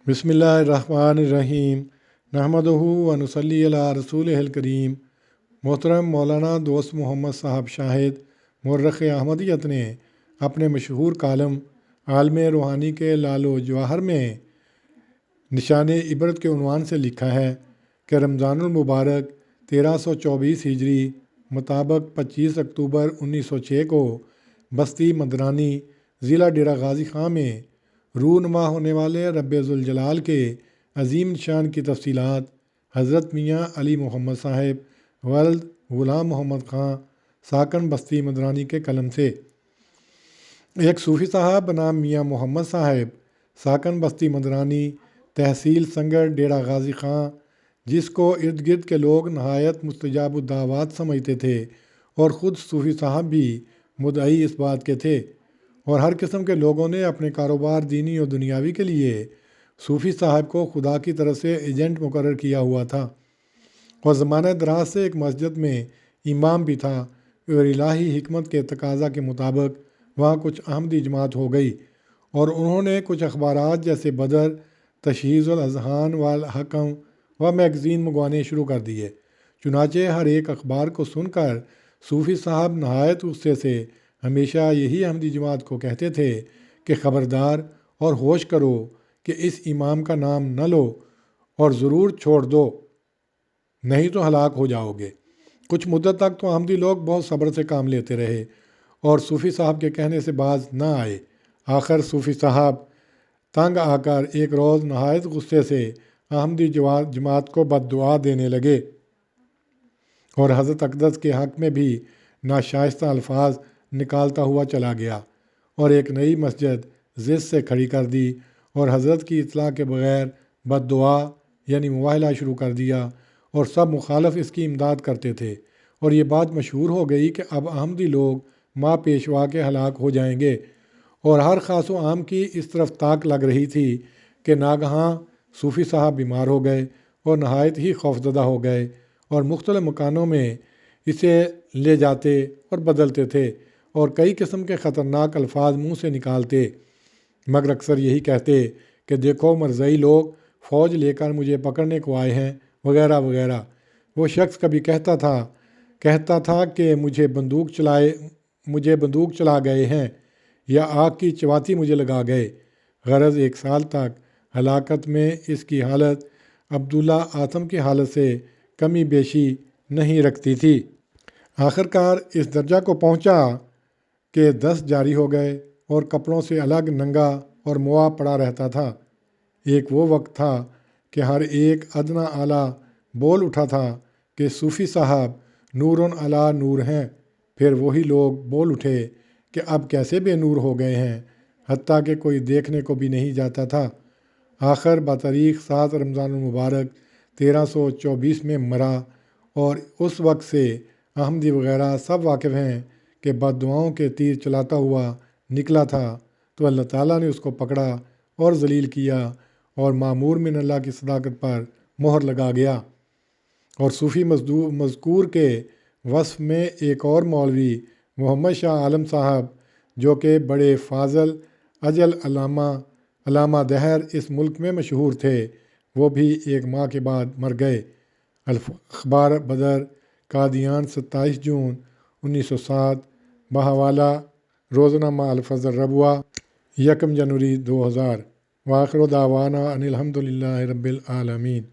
बिस्मिल्लाहिर्रहमानिर्रहीम नहमदुहु व नुसल्ली अला रसूलिहिल करीम। मोहतरम मौलाना दोस्त मोहम्मद साहब शाहिद मुर्रख़ अहमदियत ने अपने मशहूर कालम आलम रूहानी के लालो जवाहर में निशान इबरत के उन्वान से लिखा है कि रमज़ानुल मुबारक 1324 हिजरी मुताबिक 25 अक्टूबर 1906 को बस्ती मदरानी ज़िला डेरा गाज़ी ख़ां में रूनमा होने वाले रब्बे ज़ुल जलाल के अज़ीम निशान की तफ़सीलात हज़रत मियाँ अली मोहम्मद साहब वल्द ग़ुलाम मोहम्मद ख़ां साकन बस्ती मदरानी के कलम से। एक सूफ़ी साहब बनाम मियाँ मोहम्मद साहब साकन बस्ती मदरानी तहसील संगड़ डेरा गाज़ी ख़ां, जिसको इर्द गिर्द के लोग नहायत मुस्तजाबुद्दावात समझते थे और ख़ुद सूफ़ी साहब भी मुद्दई इस बात के थे, और हर किस्म के लोगों ने अपने कारोबार दीनी और दुनियावी के लिए सूफ़ी साहब को खुदा की तरफ से एजेंट मुकर्रर किया हुआ था। और ज़माना दराज से एक मस्जिद में इमाम भी था और इलाही हिकमत के तकाज़ा के मुताबिक वहाँ कुछ अहमदी जमात हो गई और उन्होंने कुछ अखबारात जैसे बदर, तशहीज़ुल अज़हान वल हकम व मैगज़ीन मंगवाने शुरू कर दिए। चुनाचे हर एक अखबार को सुनकर सूफ़ी साहब नहायत गुस्से से हमेशा यही अहमदी जमात को कहते थे कि ख़बरदार और होश करो कि इस इमाम का नाम न लो और ज़रूर छोड़ दो, नहीं तो हलाक हो जाओगे। कुछ मुद्दत तक तो अहमदी लोग बहुत सब्र से काम लेते रहे और सूफ़ी साहब के कहने से बाज न आए। आखिर सूफ़ी साहब तंग आकर एक रोज़ नहायत गुस्से से अहमदी जमात को बद्दुआ देने लगे और हज़रत अक़दस के हक़ में भी नाशाइस्ता अल्फाज निकालता हुआ चला गया और एक नई मस्जिद ज़िद से खड़ी कर दी और हज़रत की इत्तला के बग़ैर बद्दुआ यानी मुवाहला शुरू कर दिया और सब मुखालफ इसकी इमदाद करते थे। और ये बात मशहूर हो गई कि अब अहमदी लोग माँ पेशवा के हलाक हो जाएंगे और हर ख़ास व आम की इस तरफ ताक लग रही थी कि नागहां सूफ़ी साहब बीमार हो गए और नहायत ही खौफज़दा हो गए और मुख्तलिफ़ मकानों में इसे ले जाते और बदलते थे और कई किस्म के ख़तरनाक अल्फाज मुँह से निकालते, मगर अक्सर यही कहते कि देखो मरज़ई लोग फ़ौज लेकर मुझे पकड़ने को आए हैं वगैरह वगैरह। वो शख्स कभी कहता था कि मुझे बंदूक चला गए हैं या आग की चवाती मुझे लगा गए। गरज 1 साल तक हलाकत में इसकी हालत अब्दुल्ला आतम की हालत से कमी बेशी नहीं रखती थी। आखिरकार इस दर्जा को पहुंचा कि दस्त जारी हो गए और कपड़ों से अलग नंगा और मुआ पड़ा रहता था। एक वो वक्त था कि हर एक अदना आला बोल उठा था कि सूफ़ी साहब नूरुन अला नूर हैं। फिर वही लोग बोल उठे कि अब कैसे बेनूर हो गए हैं, हत्ता कि कोई देखने को भी नहीं जाता था। आखिर बतारीख़ 7 रमज़ानुल मुबारक 1324 में मरा और उस वक्त से अहमदी वगैरह सब वाकिफ़ हैं कि बद्दुआओं के तीर चलाता हुआ निकला था तो अल्लाह ताला ने उसको पकड़ा और ज़लील किया और मामूर मिन अल्लाह की सदाकत पर मोहर लगा गया। और सूफ़ी मज़कूर के वस्फ़ में एक और मौलवी मोहम्मद शाह आलम साहब, जो कि बड़े फ़ाज़ल अजल अलामा दहर इस मुल्क में मशहूर थे, वो भी 1 माह के बाद मर गए। अखबार बदर कादियान 27 जून 1907 बहवाला रोज़नामा अल-फ़ज़ल रबुआ 1 जनवरी 2000। वाखिर दावाना अनिल हम्दुलिल्लाहि रब्बिल आलमीन।